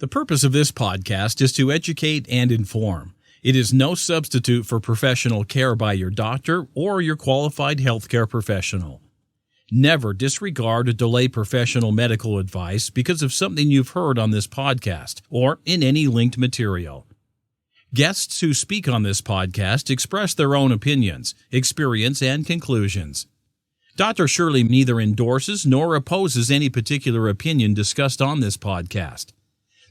The purpose of this podcast is to educate and inform. It is no substitute for professional care by your doctor or your qualified healthcare professional. Never disregard or delay professional medical advice because of something you've heard on this podcast or in any linked material. Guests who speak on this podcast express their own opinions, experience, and conclusions. Dr. Shirley neither endorses nor opposes any particular opinion discussed on this podcast.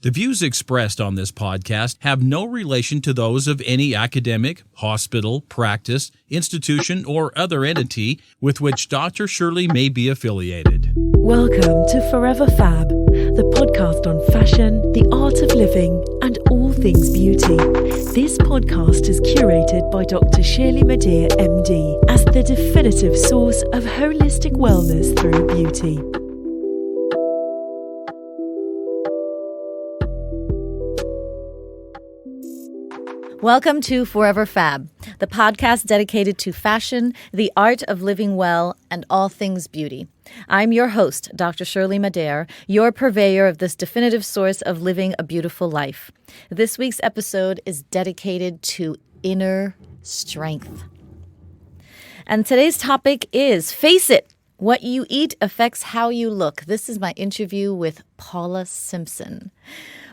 The views expressed on this podcast have no relation to those of any academic, hospital, practice, institution, or other entity with which Dr. Shirley may be affiliated. Welcome to Forever FAB, the podcast on fashion, the art of living, and all things beauty. This podcast is curated by Dr. Shirley Madhere, MD, as the definitive source of holistic wellness through beauty. Welcome to Forever FAB, the podcast dedicated to fashion, the art of living well, and all things beauty. I'm your host, Dr. Shirley Madhere, your purveyor of this definitive source of living a beautiful life. This week's episode is dedicated to inner strength. And today's topic is, face it, what you eat affects how you look. This is my interview with Paula Simpson.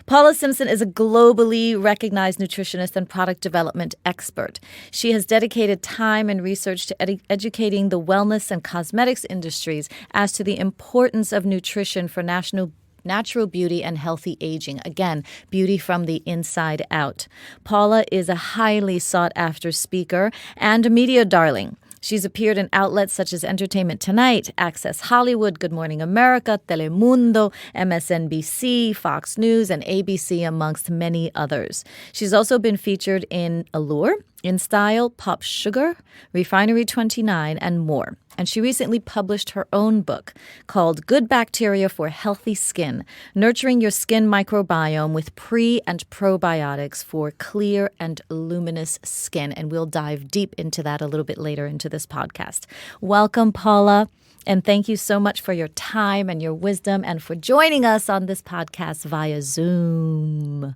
Paula Simpson is a globally recognized nutritionist and product development expert. She has dedicated time and research to educating the wellness and cosmetics industries as to the importance of nutrition for natural beauty and healthy aging. Again, beauty from the inside out. Paula is a highly sought-after speaker and a media darling. She's appeared in outlets such as Entertainment Tonight, Access Hollywood, Good Morning America, Telemundo, MSNBC, Fox News, and ABC, amongst many others. She's also been featured in Allure, In Style, Pop Sugar, Refinery 29, and more. And she recently published her own book called Good Bacteria for Healthy Skin, Nurturing Your Skin Microbiome with Pre- and Probiotics for Clear and Luminous Skin. And we'll dive deep into that a little bit later into this podcast. Welcome, Paula, and thank you so much for your time and your wisdom and for joining us on this podcast via Zoom.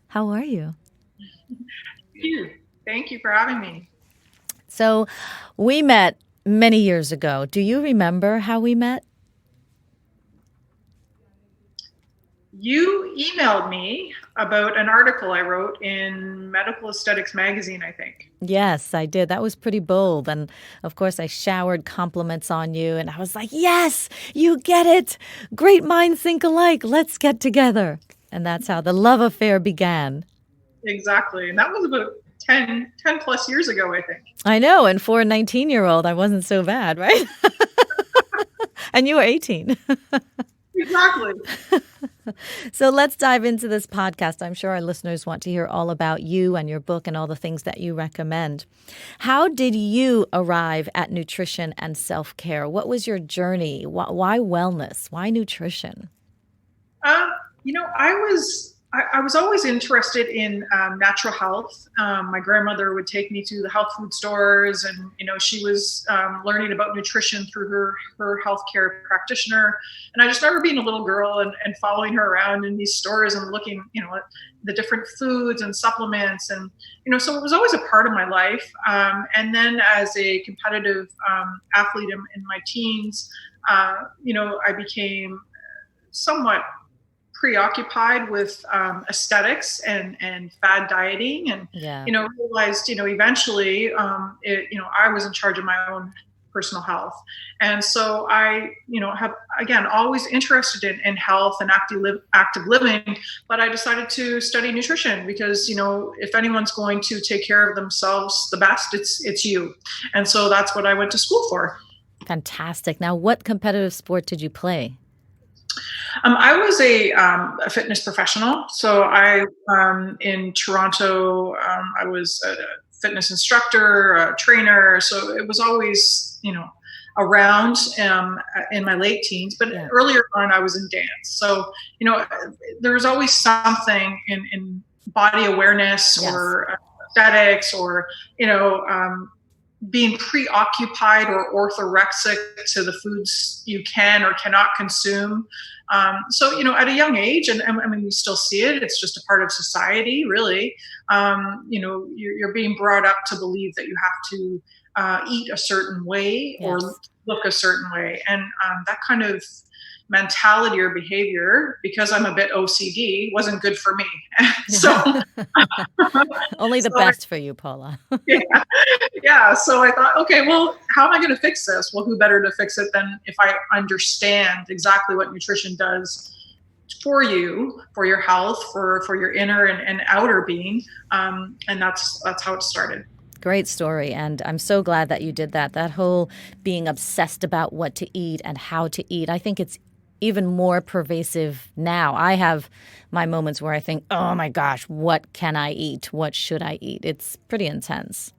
How are you? Thank you for having me. So we met many years ago. Do you remember how we met? You emailed me about an article I wrote in Medical Aesthetics magazine, I think. Yes, I did. That was pretty bold. And of course, I showered compliments on you. And I was like, yes, you get it. Great minds think alike. Let's get together. And that's how the love affair began. Exactly. And that was about 10 plus years ago, I think. I know. And for a 19-year-old, I wasn't so bad, right? And you were 18. Exactly. So let's dive into this podcast. I'm sure our listeners want to hear all about you and your book and all the things that you recommend. How did you arrive at nutrition and self-care? What was your journey? Why wellness? Why nutrition? I was always interested in natural health. My grandmother would take me to the health food stores, and she was learning about nutrition through her healthcare practitioner. And I just remember being a little girl and following her around in these stores and looking, at the different foods and supplements, and so it was always a part of my life. And then as a competitive athlete in my teens, I became somewhat preoccupied with aesthetics and fad dieting, and realized eventually I was in charge of my own personal health. And so I have again always interested in health and active living, but I decided to study nutrition because if anyone's going to take care of themselves the best, it's you. And so that's what I went to school for. Fantastic. Now, what competitive sport did you play? I was a fitness professional. So in Toronto, I was a fitness instructor, a trainer. So it was always, around in my late teens. But earlier on, I was in dance. So, there was always something in body awareness or aesthetics or, being preoccupied or orthorexic to the foods you can or cannot consume. So, at a young age, and I mean, we still see it, it's just a part of society, really. You're being brought up to believe that you have to eat a certain way or look a certain way. And that kind of mentality or behavior, because I'm a bit OCD, wasn't good for me. So only the best for you, Paula. yeah. So I thought, okay, well, how am I going to fix this? Well, who better to fix it than if I understand exactly what nutrition does for you, for your health, for your inner and outer being. And that's how it started. Great story. And I'm so glad that you did that. That whole being obsessed about what to eat and how to eat, I think it's even more pervasive now. I have my moments where I think, oh my gosh, what can I eat? What should I eat? It's pretty intense.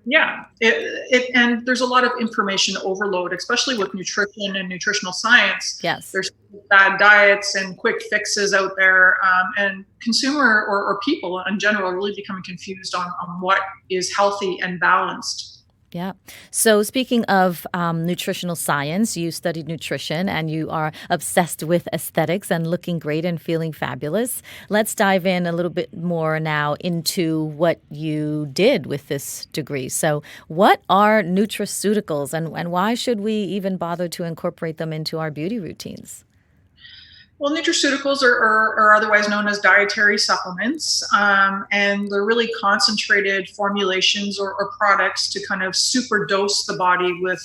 Yeah, and there's a lot of information overload, especially with nutrition and nutritional science. Yes. There's bad diets and quick fixes out there, and consumer or people in general are really becoming confused on what is healthy and balanced. Yeah. So speaking of nutritional science, you studied nutrition and you are obsessed with aesthetics and looking great and feeling fabulous. Let's dive in a little bit more now into what you did with this degree. So what are nutraceuticals and why should we even bother to incorporate them into our beauty routines? Well, nutraceuticals are otherwise known as dietary supplements, and they're really concentrated formulations or products to kind of superdose the body with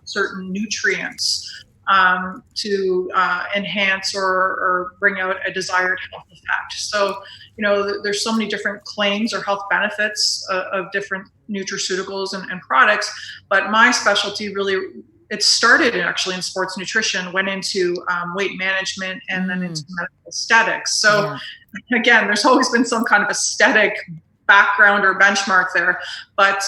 certain nutrients to enhance or bring out a desired health effect. So, there's so many different claims or health benefits of different nutraceuticals and products, but my specialty really, it started actually in sports nutrition, went into weight management, and then into medical aesthetics. So again, there's always been some kind of aesthetic background or benchmark there. But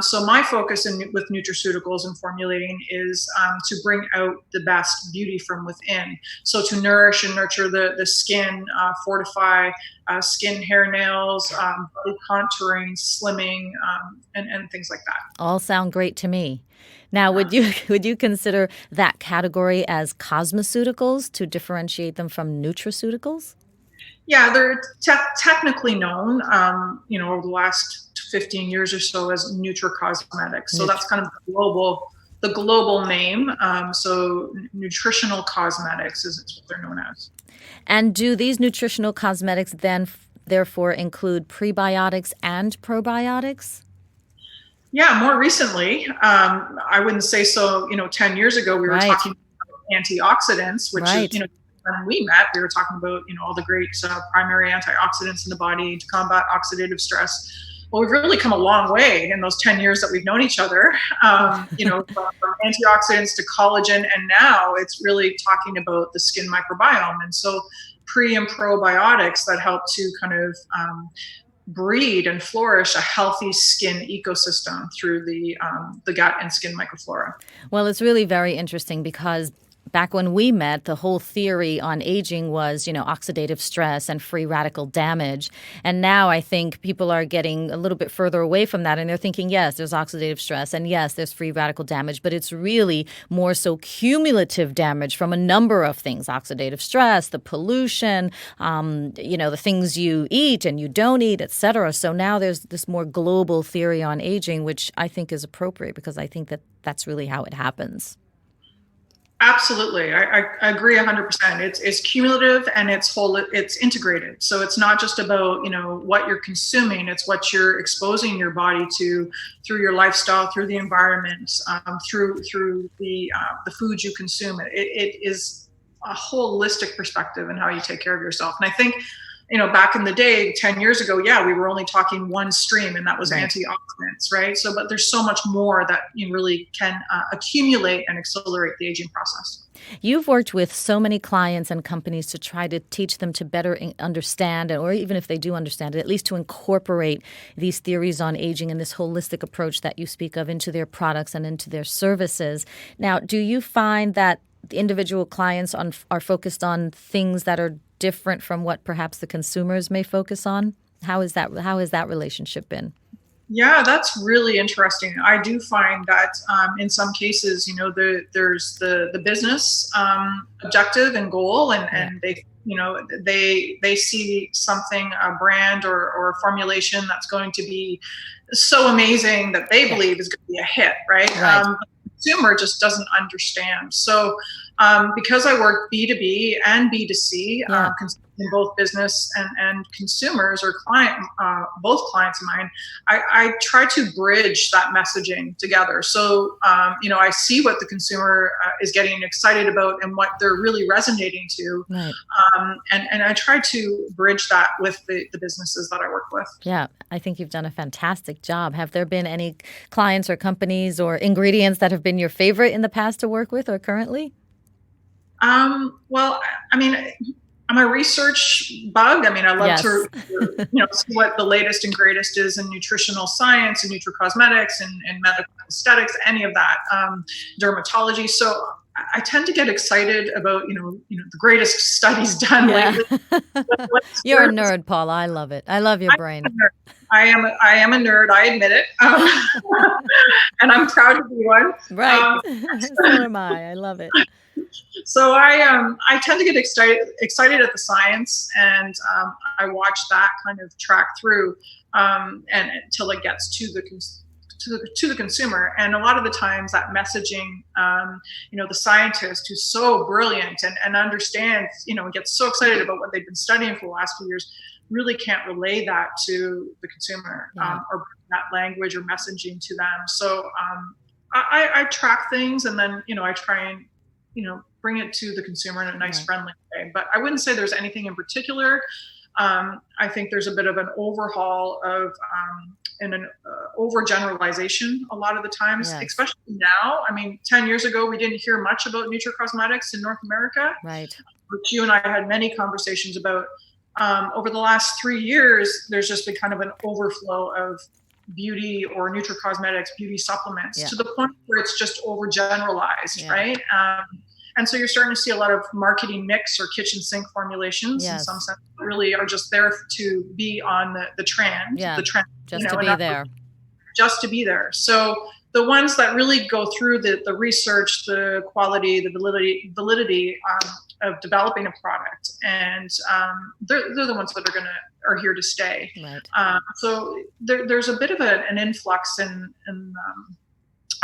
so my focus with nutraceuticals and formulating is to bring out the best beauty from within. So to nourish and nurture the skin, fortify skin, hair, nails, body contouring, slimming, and things like that. All sound great to me. Now, would you consider that category as cosmeceuticals to differentiate them from nutraceuticals? Yeah, they're technically known, over the last 15 years or so as nutracosmetics. So that's kind of the global name. So nutritional cosmetics is what they're known as. And do these nutritional cosmetics then therefore include prebiotics and probiotics? Yeah, more recently, I wouldn't say so. 10 years ago, we were talking about antioxidants, which is, when we met, we were talking about, all the great primary antioxidants in the body to combat oxidative stress. Well, we've really come a long way in those 10 years that we've known each other, from antioxidants to collagen. And now it's really talking about the skin microbiome. And so pre and probiotics that help to kind of breed and flourish a healthy skin ecosystem through the gut and skin microflora. Well, it's really very interesting because back when we met, the whole theory on aging was, oxidative stress and free radical damage. And now I think people are getting a little bit further away from that. And they're thinking, yes, there's oxidative stress and yes, there's free radical damage. But it's really more so cumulative damage from a number of things, oxidative stress, the pollution, the things you eat and you don't eat, et cetera. So now there's this more global theory on aging, which I think is appropriate because I think that that's really how it happens.Absolutely. I agree 100%. It's cumulative and it's integrated. So it's not just about, what you're consuming, it's what you're exposing your body to through your lifestyle, through the environment, through the foods you consume. It is a holistic perspective in how you take care of yourself. And I think, back in the day, 10 years ago, we were only talking one stream and that was antioxidants, right? So, but there's so much more that you really can accumulate and accelerate the aging process. You've worked with so many clients and companies to try to teach them to better understand, or even if they do understand it, at least to incorporate these theories on aging and this holistic approach that you speak of into their products and into their services. Now, do you find that the individual clients are focused on things that are different from what perhaps the consumers may focus on? How has that relationship been? Yeah, that's really interesting. I do find that in some cases, there's the business objective and goal, and they see something, a brand or a formulation that's going to be so amazing that they believe is going to be a hit, right? The consumer just doesn't understand. So because I work B2B and B2C, in both business and consumers or both clients of mine, I try to bridge that messaging together. So, I see what the consumer is getting excited about and what they're really resonating to. Right. And I try to bridge that with the businesses that I work with. Yeah, I think you've done a fantastic job. Have there been any clients or companies or ingredients that have been your favorite in the past to work with or currently? Well, I mean, I'm a research bug. I mean, I love to see what the latest and greatest is in nutritional science and nutricosmetics and medical aesthetics, any of that, dermatology. So I tend to get excited about, the greatest studies done lately. You're a nerd, Paula. I love it. I love your brain. I am a nerd. I admit it. And I'm proud to be one. Right. So am I. I love it. So I tend to get excited at the science, and I watch that kind of track through and until it gets to the consumer. And a lot of the times that messaging, the scientist who's so brilliant and understands, and gets so excited about what they've been studying for the last few years, really can't relay that to the consumer or bring that language or messaging to them. So I track things, and then I try and bring it to the consumer in a nice, friendly way. But I wouldn't say there's anything in particular. I think there's a bit of an overhaul of and an overgeneralization a lot of the times, especially now. I mean, 10 years ago, we didn't hear much about nutricosmetics in North America, which you and I had many conversations about. Over the last 3 years, there's just been kind of an overflow of beauty or nutricosmetics, beauty supplements to the point where it's just overgeneralized, right? And so you're starting to see a lot of marketing mix or kitchen sink formulations in some sense really are just there to be on the trend. The trend, just to be there. Just to be there. So the ones that really go through the research, the quality, the validity of developing a product, and they're the ones that are here to stay. Right. So there's a bit of an influx in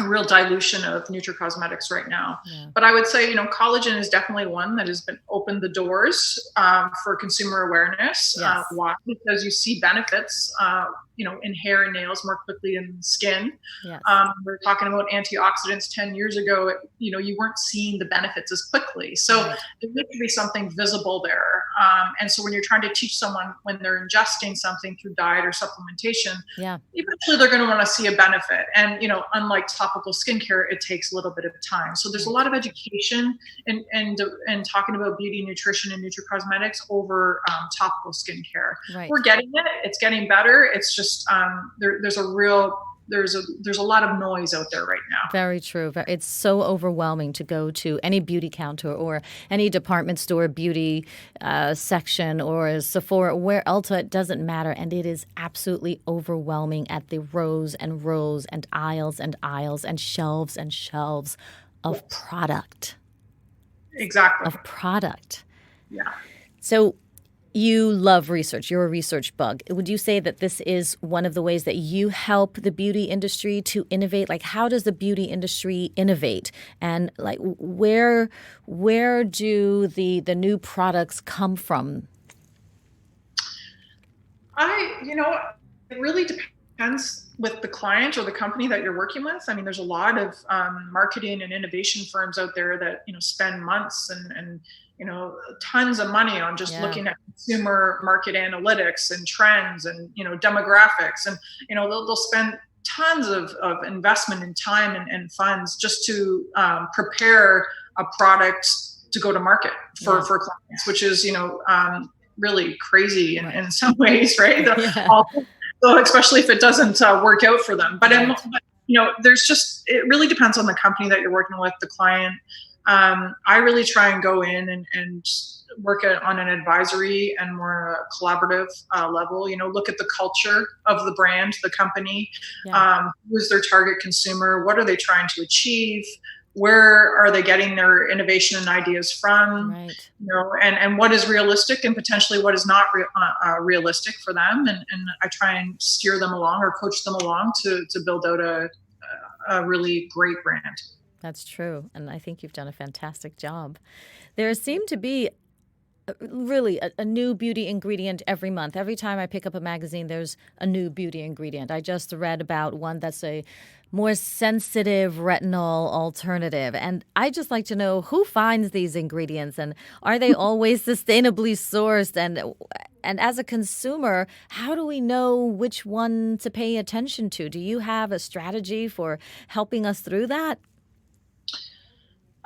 a real dilution of nutricosmetics right now. But I would say, collagen is definitely one that has been opened the doors for consumer awareness. Why? Because you see benefits, in hair and nails more quickly than skin. We're talking about antioxidants 10 years ago. You weren't seeing the benefits as quickly. So there needs to be something visible there. And so when you're trying to teach someone when they're ingesting something through diet or supplementation, eventually they're going to want to see a benefit. And, unlike topical skincare, it takes a little bit of time. So there's a lot of education and talking about beauty, nutrition, and nutricosmetics over topical skincare. We're getting it. It's getting better. It's just there's a lot of noise out there right now. Very true. It's so overwhelming to go to any beauty counter or any department store beauty section or Sephora, where Ulta, it doesn't matter. And it is absolutely overwhelming at the rows and rows and aisles and shelves and shelves of product. Exactly. Of product. Yeah. So you love research. You're a research bug. Would you say that this is one of the ways that you help the beauty industry to innovate? Like, how does the beauty industry innovate? And like, where do the new products come from? It really depends with the client or the company that you're working with. I mean, there's a lot of marketing and innovation firms out there that, spend months and tons of money on just looking at consumer market analytics and trends and, demographics. And, they'll spend tons of investment in time and funds just to prepare a product to go to market for clients, which is, really crazy in some ways, right? So especially if it doesn't work out for them. But, it really depends on the company that you're working with, the client. I really try and go in and on an advisory and more collaborative level. Look at the culture of the brand, the company. Yeah. Who's their target consumer? What are they trying to achieve? Where are they getting their innovation and ideas from? Right. And what is realistic and potentially what is not realistic for them. And I try and steer them along or coach them along to build out a really great brand. That's true. And I think you've done a fantastic job. There seem to be really a new beauty ingredient every month. Every time I pick up a magazine, there's a new beauty ingredient. I just read about one that's a more sensitive retinol alternative. And I just like to know who finds these ingredients and are they always sustainably sourced? And as a consumer, how do we know which one to pay attention to? Do you have a strategy for helping us through that?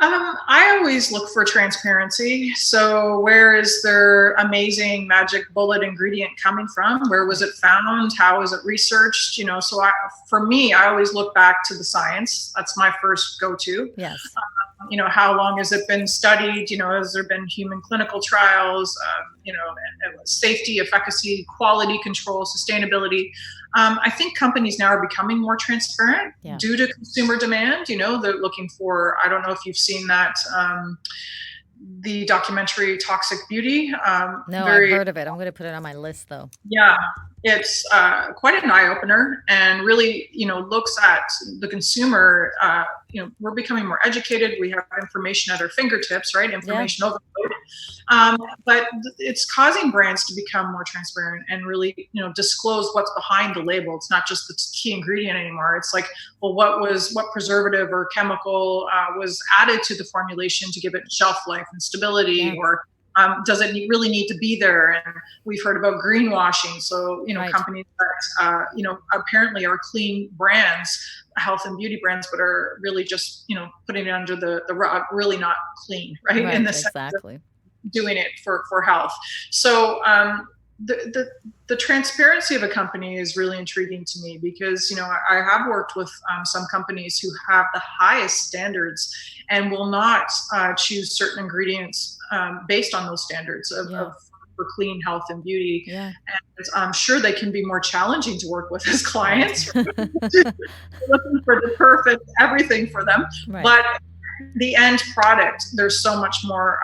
I always look for transparency. So where is their amazing magic bullet ingredient coming from? Where was it found? How is it researched? So for me, I always look back to the science. That's my first go-to. Yes. How long has it been studied? Has there been human clinical trials? Safety, efficacy, quality control, sustainability. I think companies now are becoming more transparent due to consumer demand. They're looking for, I don't know if you've seen that, the documentary Toxic Beauty. No, I've heard of it. I'm going to put it on my list, though. Yeah, it's quite an eye-opener and really, looks at the consumer. We're becoming more educated. We have information at our fingertips, right? Information overload. But it's causing brands to become more transparent and really, disclose what's behind the label. It's not just the key ingredient anymore. It's like, well, what preservative or chemical was added to the formulation to give it shelf life and stability, or does it really need to be there? And we've heard about greenwashing. So, Right. companies that, apparently are clean brands, health and beauty brands, but are really just, putting it under the rug, really not clean, right? Right, In the exactly. sense of doing it for health. So, the transparency of a company is really intriguing to me because, I have worked with some companies who have the highest standards and will not choose certain ingredients based on those standards for clean health and beauty. Yeah. And I'm sure they can be more challenging to work with as clients, looking for the perfect everything for them. Right. But the end product, there's so much more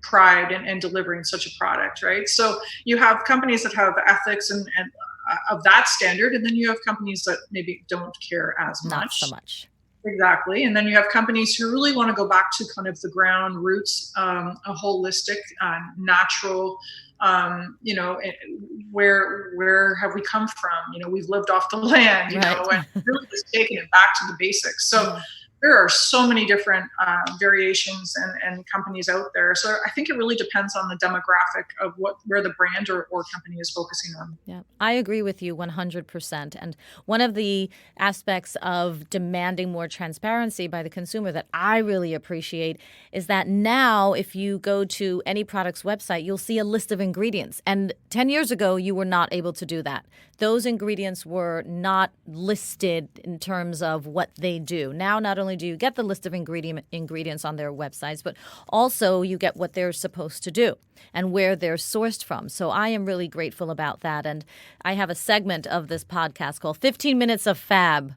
pride in delivering such a product, right? So you have companies that have ethics and of that standard, and then you have companies that maybe don't care as much. Not so much. Exactly. And then you have companies who really want to go back to kind of the ground roots, a holistic, natural, where have we come from? We've lived off the land, and really just taking it back to the basics. So there are so many different variations and companies out there. So I think it really depends on the demographic of where the brand or company is focusing on. Yeah, I agree with you 100%. And one of the aspects of demanding more transparency by the consumer that I really appreciate is that now if you go to any product's website, you'll see a list of ingredients. And 10 years ago, you were not able to do that. Those ingredients were not listed in terms of what they do. Now, not only do you get the list of ingredients on their websites, but also you get what they're supposed to do and where they're sourced from. So I am really grateful about that. And I have a segment of this podcast called 15 Minutes of Fab.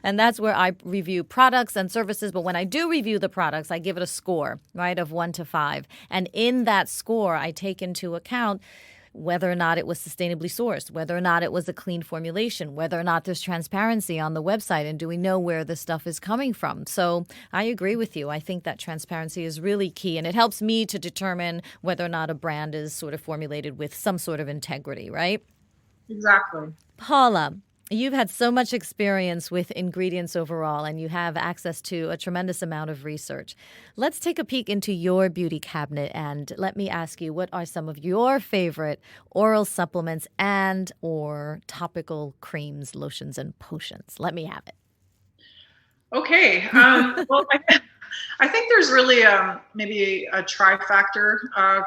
And that's where I review products and services. But when I do review the products, I give it a score, right, of 1 to 5. And in that score, I take into account whether or not it was sustainably sourced, whether or not it was a clean formulation, whether or not there's transparency on the website, and do we know where the stuff is coming from? So I agree with you. I think that transparency is really key, and it helps me to determine whether or not a brand is sort of formulated with some sort of integrity, right? Exactly. Paula, you've had so much experience with ingredients overall, and you have access to a tremendous amount of research. Let's take a peek into your beauty cabinet, and let me ask you, what are some of your favorite oral supplements and or topical creams, lotions, and potions? Let me have it. Okay. Well, I think there's really maybe a trifactor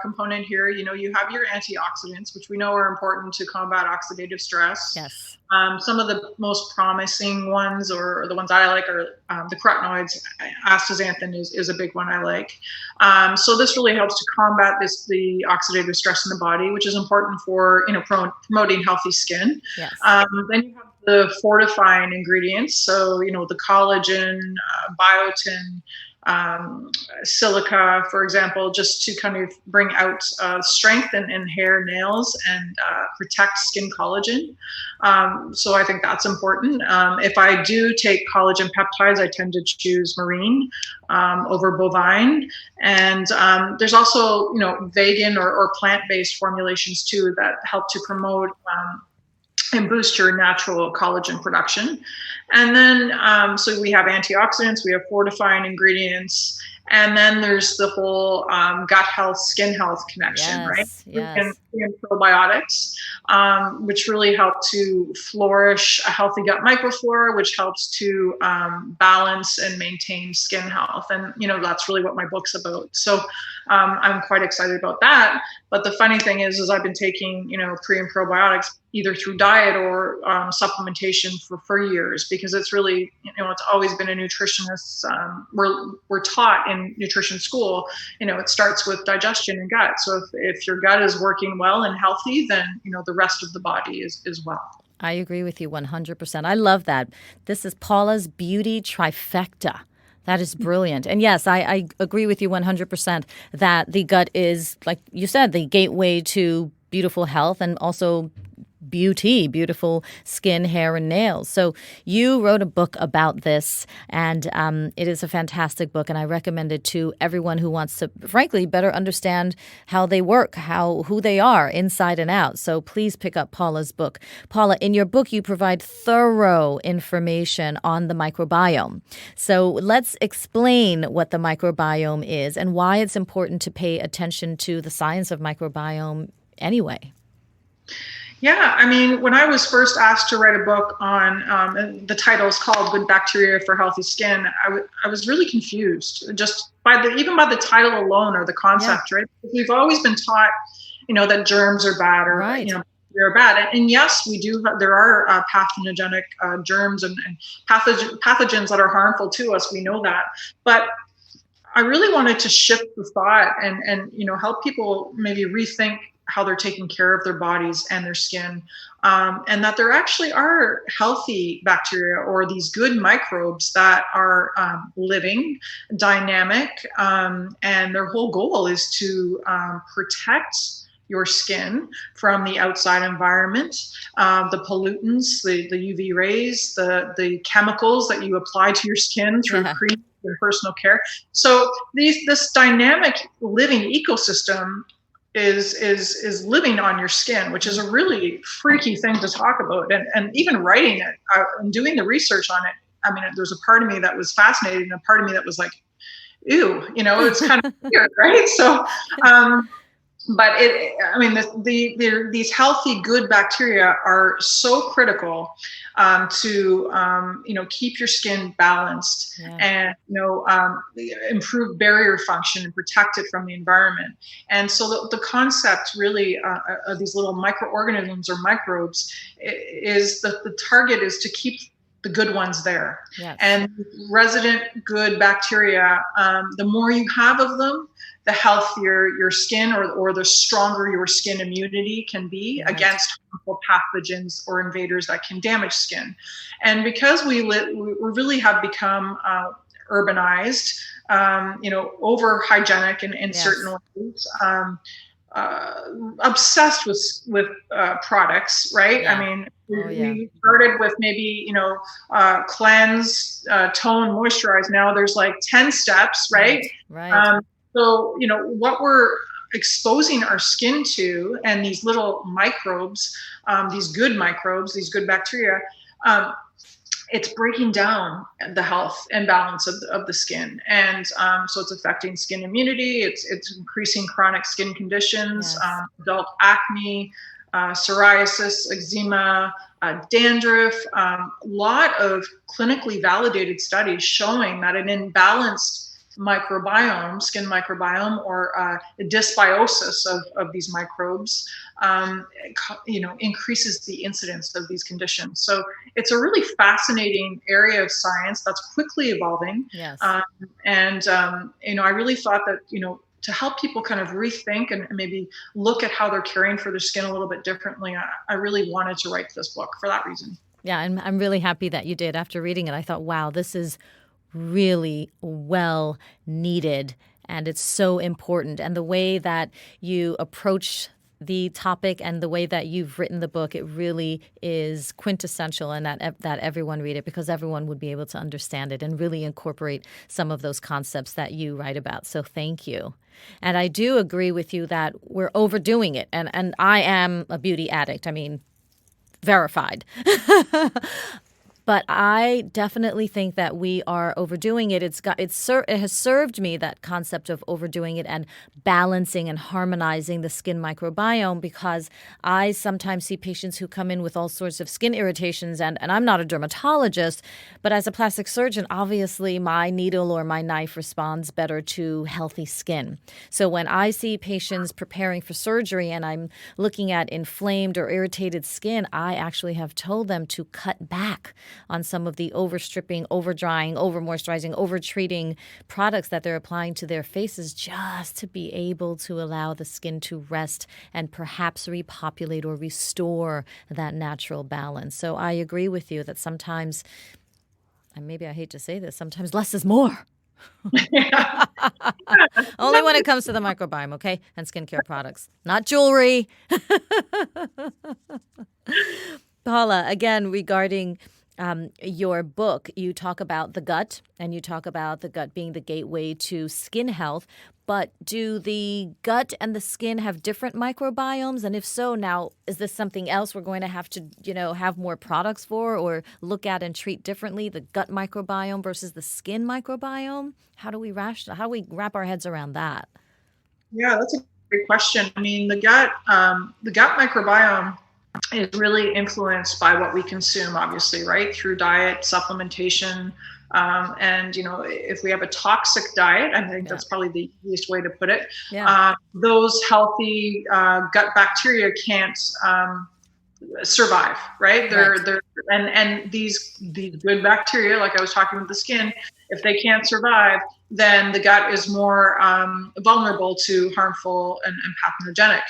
component here. You have your antioxidants, which we know are important to combat oxidative stress. Yes. Some of the most promising ones, or the ones I like, are the carotenoids. Astaxanthin is a big one I like. So this really helps to combat the oxidative stress in the body, which is important for promoting healthy skin. Yes. Then you have the fortifying ingredients, so the collagen, biotin, silica, for example, just to kind of bring out strength in hair, nails, and protect skin collagen. So I think that's important. If I do take collagen peptides, I tend to choose marine over bovine. And there's also, vegan or plant-based formulations too that help to promote and boost your natural collagen production. And then, so we have antioxidants, we have fortifying ingredients, and then there's the whole gut health, skin health connection, right? Yes. And probiotics, which really help to flourish a healthy gut microflora, which helps to balance and maintain skin health. And, that's really what my book's about. So I'm quite excited about that. But the funny thing is I've been taking, pre and probiotics either through diet or supplementation for years, because it's really, it's always been a nutritionist. We're taught in nutrition school, it starts with digestion and gut. So if your gut is working well and healthy, then, the rest of the body is well. I agree with you 100%. I love that. This is Paula's Beauty Trifecta. That is brilliant. And yes, I agree with you 100% that the gut is, like you said, the gateway to beautiful health and also beautiful skin, hair, and nails. So you wrote a book about this, and it is a fantastic book, and I recommend it to everyone who wants to, frankly, better understand how they work, who they are inside and out. So please pick up Paula's book. Paula, in your book, you provide thorough information on the microbiome. So let's explain what the microbiome is and why it's important to pay attention to the science of microbiome anyway. Yeah, I mean, when I was first asked to write a book on, the title is called Good Bacteria for Healthy Skin, I was really confused just by the title alone, or the concept, right? We've always been taught, that germs are bad, or, right. They're bad. And yes, we do. There are pathogenic germs and pathogens that are harmful to us. We know that. But I really wanted to shift the thought and help people maybe rethink how they're taking care of their bodies and their skin, and that there actually are healthy bacteria, or these good microbes that are living, dynamic, and their whole goal is to protect your skin from the outside environment, the pollutants, the UV rays, the chemicals that you apply to your skin through cream and personal care. So this dynamic living ecosystem is living on your skin, which is a really freaky thing to talk about. And even writing it and doing the research on it, I mean, there's a part of me that was fascinated and a part of me that was like, ew, it's kind of weird, right? So, but these healthy, good bacteria are so critical to keep your skin balanced and improve barrier function and protect it from the environment. And so the concept really of these little microorganisms or microbes is the target is to keep the good ones there. Yes. And resident good bacteria, the more you have of them, the healthier your skin, or the stronger your skin immunity can be against harmful pathogens or invaders that can damage skin. And because we really have become urbanized, over hygienic in certain ways, obsessed with products, right? Yeah. I mean, we started with maybe, cleanse, tone, moisturize. Now there's like 10 steps, right? Right. So, what we're exposing our skin to, and these little microbes, these good microbes, these good bacteria, it's breaking down the health and balance of the skin. And so it's affecting skin immunity. It's increasing chronic skin conditions, adult acne, psoriasis, eczema, dandruff, lot of clinically validated studies showing that an imbalanced microbiome, skin microbiome, or dysbiosis of these microbes, increases the incidence of these conditions. So it's a really fascinating area of science that's quickly evolving. Yes. I really thought that, to help people kind of rethink and maybe look at how they're caring for their skin a little bit differently, I really wanted to write this book for that reason. Yeah, and I'm really happy that you did. After reading it, I thought, wow, this is really well needed, and it's so important. And the way that you approach the topic and the way that you've written the book, it really is quintessential, and that everyone read it, because everyone would be able to understand it and really incorporate some of those concepts that you write about. So thank you. And I do agree with you that we're overdoing it. And I am a beauty addict. I mean, verified. But I definitely think that we are overdoing it. It has served me, that concept of overdoing it and balancing and harmonizing the skin microbiome, because I sometimes see patients who come in with all sorts of skin irritations, and I'm not a dermatologist, but as a plastic surgeon, obviously my needle or my knife responds better to healthy skin. So when I see patients preparing for surgery and I'm looking at inflamed or irritated skin, I actually have told them to cut back on some of the overstripping, overdrying, overmoisturizing, overtreating products that they're applying to their faces, just to be able to allow the skin to rest and perhaps repopulate or restore that natural balance. So I agree with you that sometimes, and maybe I hate to say this, sometimes less is more. Yeah. Only when it comes to the microbiome, okay? And skincare products, not jewelry. Paula, again, regarding your book, you talk about the gut, and you talk about the gut being the gateway to skin health. But do the gut and the skin have different microbiomes? And if so, now, is this something else we're going to have to, have more products for, or look at and treat differently, the gut microbiome versus the skin microbiome? How do we wrap our heads around that? Yeah, that's a great question. I mean, the gut microbiome is really influenced by what we consume, obviously, right? Through diet, supplementation. And, if we have a toxic diet, I think that's probably the easiest way to put it. Yeah. Those healthy gut bacteria can't survive, right? And these good bacteria, like I was talking with the skin, if they can't survive, then the gut is more vulnerable to harmful and pathogenic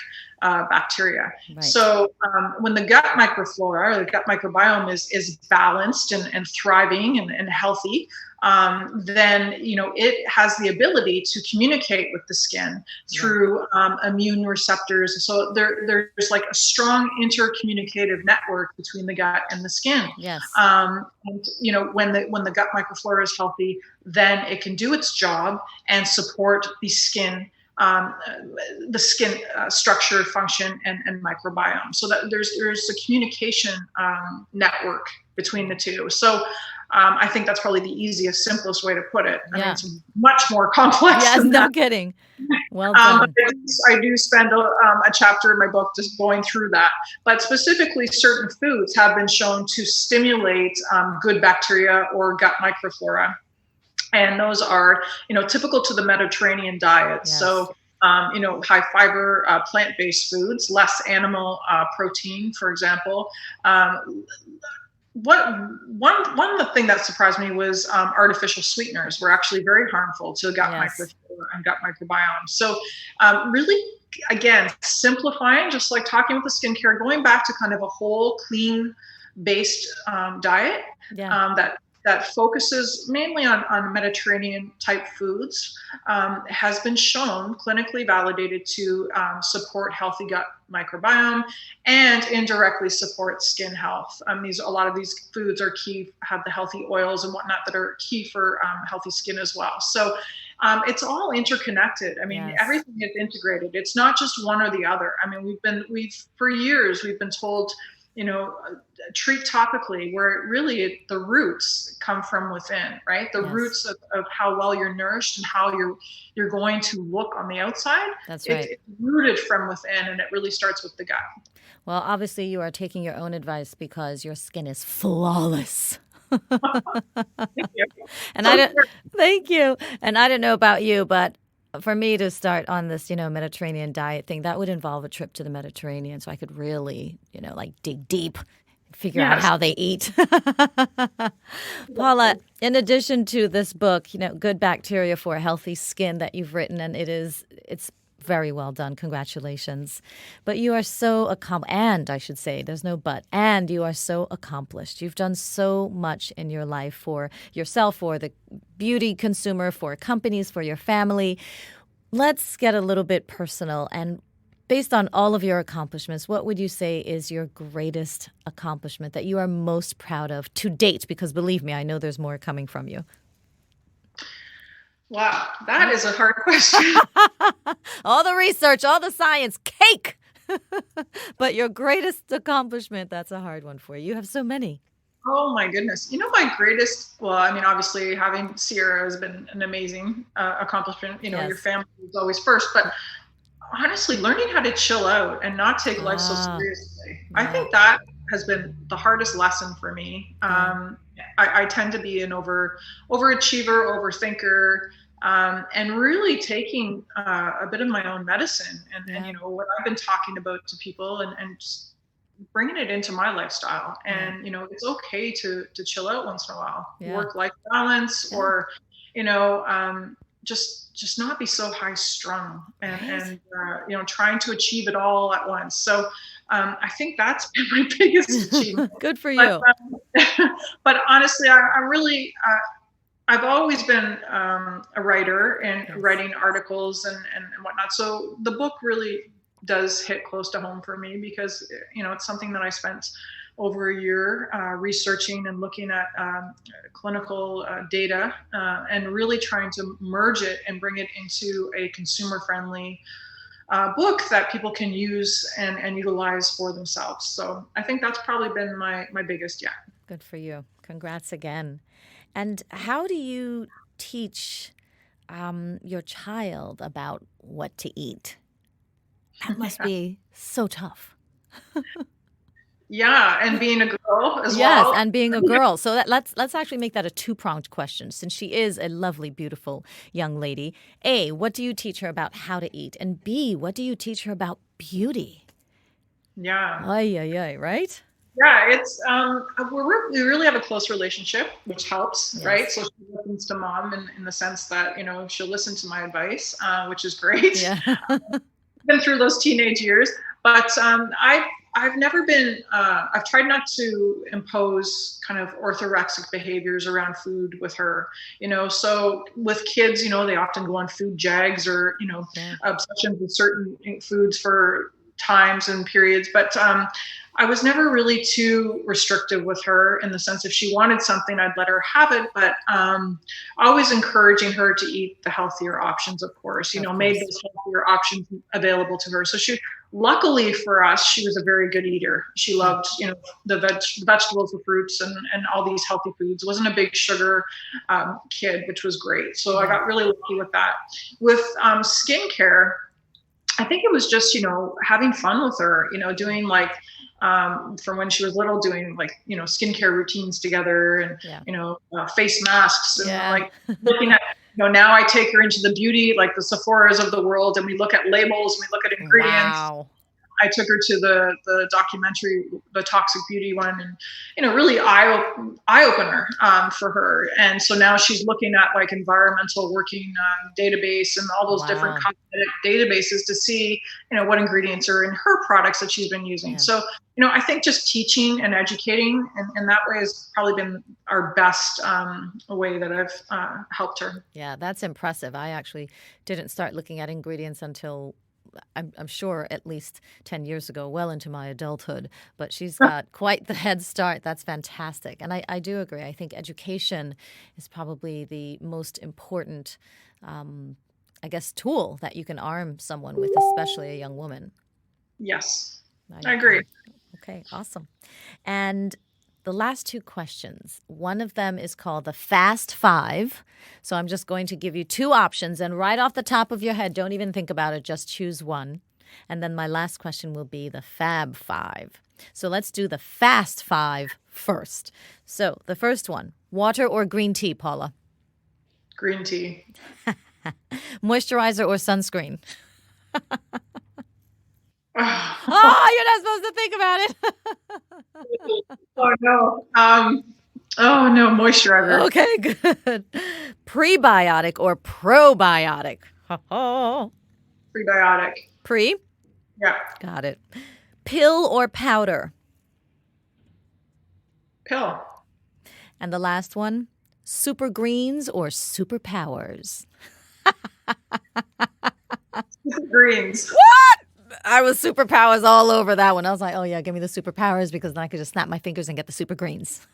bacteria. Right. So when the gut microflora, or the gut microbiome is balanced and thriving and healthy, then it has the ability to communicate with the skin through immune receptors. So there's like a strong intercommunicative network between the gut and the skin. Yes. And when the gut microflora is healthy, then it can do its job and support the skin structure, function, and microbiome. So that there's a communication network between the two. So I think that's probably the easiest, simplest way to put it. I mean, it's much more complex. Yes, no kidding. Well done. But I do spend a chapter in my book just going through that. But specifically, certain foods have been shown to stimulate good bacteria or gut microflora. And those are, typical to the Mediterranean diet. Yes. So, high fiber, plant-based foods, less animal protein, for example. One of the things that surprised me was artificial sweeteners were actually very harmful to gut microflora and gut microbiome. So, really, again, simplifying, just like talking with the skincare, going back to kind of a whole clean-based diet that focuses mainly on Mediterranean type foods, has been shown, clinically validated, to support healthy gut microbiome and indirectly support skin health. A lot of these foods are key, have the healthy oils and whatnot that are key for healthy skin as well. So it's all interconnected. I mean, everything is integrated. It's not just one or the other. I mean, for years we've been told, treat topically, where the roots come from within, right? The roots of how well you're nourished and how you're going to look on the outside. That's right. It's rooted from within, and it really starts with the gut. Well, obviously you are taking your own advice, because your skin is flawless. Thank you. And I don't, thank you. And I don't know about you, but for me to start on this, Mediterranean diet thing, that would involve a trip to the Mediterranean. So I could really, like dig deep, figure out Yes. how they eat. Paula, in addition to this book, Good Bacteria for a Healthy Skin that you've written, and it's very well done. Congratulations. But you are so accomplished, and I should say, there's no but, and you are so accomplished. You've done so much in your life for yourself, for the beauty consumer, for companies, for your family. Let's get a little bit personal. And based on all of your accomplishments, what would you say is your greatest accomplishment that you are most proud of to date? Because believe me, I know there's more coming from you. Wow, that is a hard question. All the research, all the science, cake. But your greatest accomplishment, that's a hard one for you. You have so many. Oh my goodness. My greatest, obviously having Sierra has been an amazing accomplishment. Yes. Your family is always first, but honestly, learning how to chill out and not take life so seriously. I think that has been the hardest lesson for me. I tend to be an overachiever, overthinker, and really taking a bit of my own medicine and what I've been talking about to people and just bringing it into my lifestyle. And it's okay to chill out once in a while, work-life balance, or just not be so high strung and trying to achieve it all at once. So I think that's been my biggest achievement. Good for you. But honestly, I really, I've always been a writer and writing articles and whatnot. So the book really does hit close to home for me because, it's something that I spent over a year researching and looking at clinical data and really trying to merge it and bring it into a consumer-friendly book that people can use and utilize for themselves. So I think that's probably been my biggest yet. Good for you. Congrats again. And how do you teach your child about what to eat? That must be so tough. Yeah, and being a girl as well. Yes, and being a girl. So let's actually make that a two-pronged question, since she is a lovely, beautiful young lady. A, what do you teach her about how to eat? And B, what do you teach her about beauty? Yeah. Ay, right? Yeah, it's we really have a close relationship, which helps, right? So she listens to mom in the sense that she'll listen to my advice, which is great. Yeah. Been through those teenage years, but I've never been. I've tried not to impose kind of orthorexic behaviors around food with her. So with kids, they often go on food jags or obsessions with certain foods for times and periods, but I was never really too restrictive with her in the sense if she wanted something, I'd let her have it, but always encouraging her to eat the healthier options, of course, made those healthier options available to her. So luckily for us, she was a very good eater. She loved, the vegetables, the fruits, and all these healthy foods. Wasn't a big sugar kid, which was great. So I got really lucky with that. With skincare, I think it was just, having fun with her, doing from when she was little, doing skincare routines together and, face masks and looking at, now I take her into the beauty, like the Sephora's of the world, and we look at labels, and we look at ingredients. Wow. I took her to the documentary, the Toxic Beauty one, and really eye opener for her. And so now she's looking at environmental working database and all those different cosmetic databases to see what ingredients are in her products that she's been using. Yeah. So I think just teaching and educating and that way has probably been our best way that I've helped her. Yeah, that's impressive. I actually didn't start looking at ingredients until I'm sure at least 10 years ago, well into my adulthood, but she's got quite the head start. That's fantastic. And I do agree. I think education is probably the most important, tool that you can arm someone with, especially a young woman. Yes, I agree. Okay, awesome. And the last two questions, one of them is called the Fast Five. So I'm just going to give you two options, and right off the top of your head, don't even think about it, just choose one. And then my last question will be the Fab Five. So let's do the Fast Five first. So the first one, water or green tea, Paula? Green tea. Moisturizer or sunscreen? Oh, you're not supposed to think about it. Oh no, moisturizer. Okay, good. Prebiotic or probiotic? Prebiotic. Pre? Yeah. Got it. Pill or powder? Pill. And the last one, super greens or superpowers? Super greens. What? I was superpowers all over that one. I was like, oh yeah, give me the superpowers because then I could just snap my fingers and get the super greens.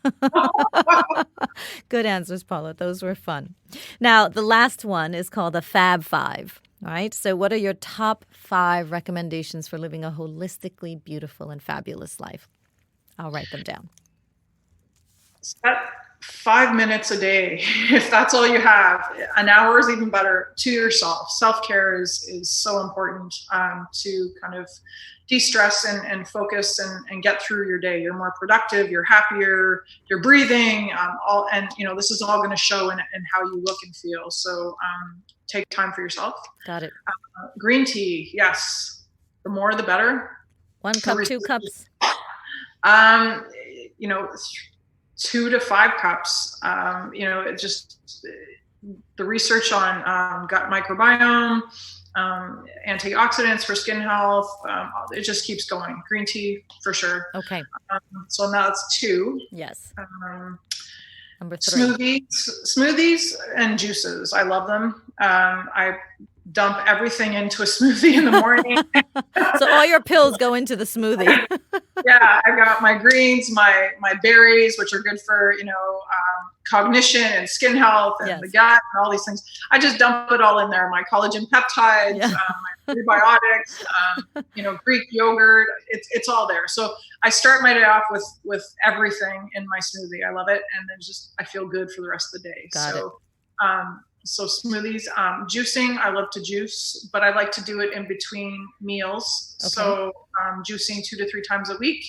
Good answers, Paula. Those were fun. Now, the last one is called the Fab Five. All right. So what are your top 5 recommendations for living a holistically beautiful and fabulous life? I'll write them down. Set 5 minutes a day. If that's all you have, an hour is even better, to yourself. Self-care is so important to kind of de-stress and focus and get through your day. You're more productive, you're happier, you're breathing, this is all going to show in how you look and feel. So take time for yourself. Got it. Green tea, yes. The more, the better. 1 cup, 2 cups? 2 to 5 cups. It just the research on gut microbiome, antioxidants for skin health. It just keeps going. Green tea for sure. Okay. So now it's 2. Yes. Number 3. Smoothies and juices. I love them. I dump everything into a smoothie in the morning. So all your pills go into the smoothie. Yeah, I got my greens, my berries, which are good for, cognition and skin health and the gut and all these things. I just dump it all in there. My collagen peptides, my prebiotics, Greek yogurt. It's all there. So I start my day off with everything in my smoothie. I love it. And then I feel good for the rest of the day. So smoothies, juicing, I love to juice, but I like to do it in between meals. Okay. So juicing 2 to 3 times a week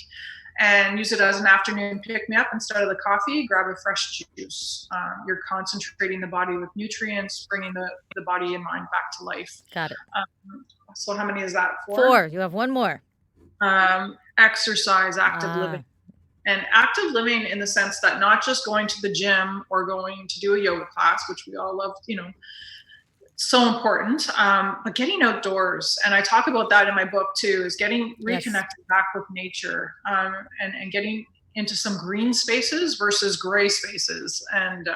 and use it as an afternoon pick-me-up instead of the coffee. Grab a fresh juice. You're concentrating the body with nutrients, bringing the body and mind back to life. Got it. So how many is that? 4. You have 1 more. Exercise, active living. And active living in the sense that not just going to the gym or going to do a yoga class, which we all love, so important, but getting outdoors. And I talk about that in my book too, is getting reconnected back with nature and getting into some green spaces versus gray spaces. And,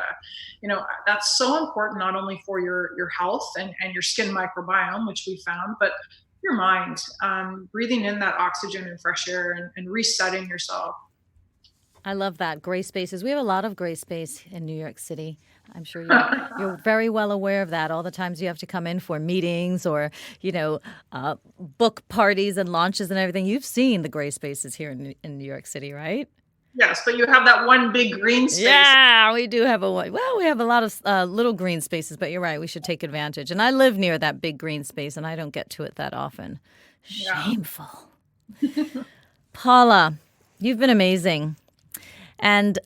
that's so important, not only for your health and your skin microbiome, which we found, but your mind, breathing in that oxygen and fresh air and resetting yourself. I love that. Gray spaces. We have a lot of gray space in New York City. I'm sure you're very well aware of that. All the times you have to come in for meetings or, book parties and launches and everything. You've seen the gray spaces here in New York City, right? Yes, but you have that one big green space. Yeah, we do have we have a lot of little green spaces, but you're right. We should take advantage. And I live near that big green space, and I don't get to it that often. Shameful. Paula, you've been amazing. And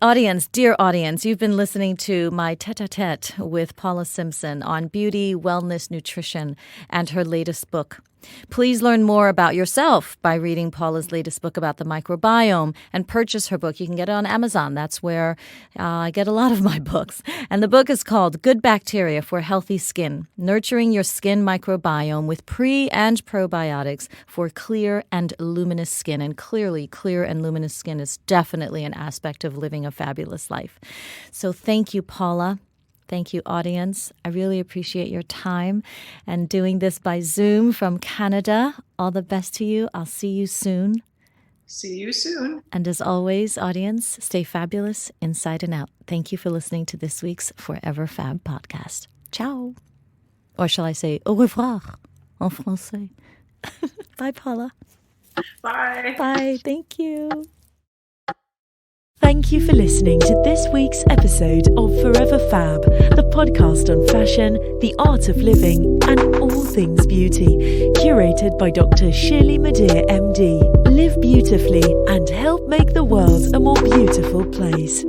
dear audience, you've been listening to my tete-a-tete with Paula Simpson on beauty, wellness, nutrition, and her latest book. Please learn more about yourself by reading Paula's latest book about the microbiome and purchase her book. You can get it on Amazon. That's where I get a lot of my books. And the book is called Good Bacteria for Healthy Skin, Nurturing Your Skin Microbiome with Pre- and Probiotics for Clear and Luminous Skin. And clearly, clear and luminous skin is definitely an aspect of living a fabulous life. So thank you, Paula. Thank you, audience. I really appreciate your time and doing this by Zoom from Canada. All the best to you. I'll see you soon. See you soon. And as always, audience, stay fabulous inside and out. Thank you for listening to this week's Forever Fab podcast. Ciao. Or shall I say au revoir en français? Bye, Paula. Bye. Bye. Thank you. Thank you for listening to this week's episode of Forever Fab, the podcast on fashion, the art of living, and all things beauty. curated by Dr. Shirley Madhere, MD. Live beautifully and help make the world a more beautiful place.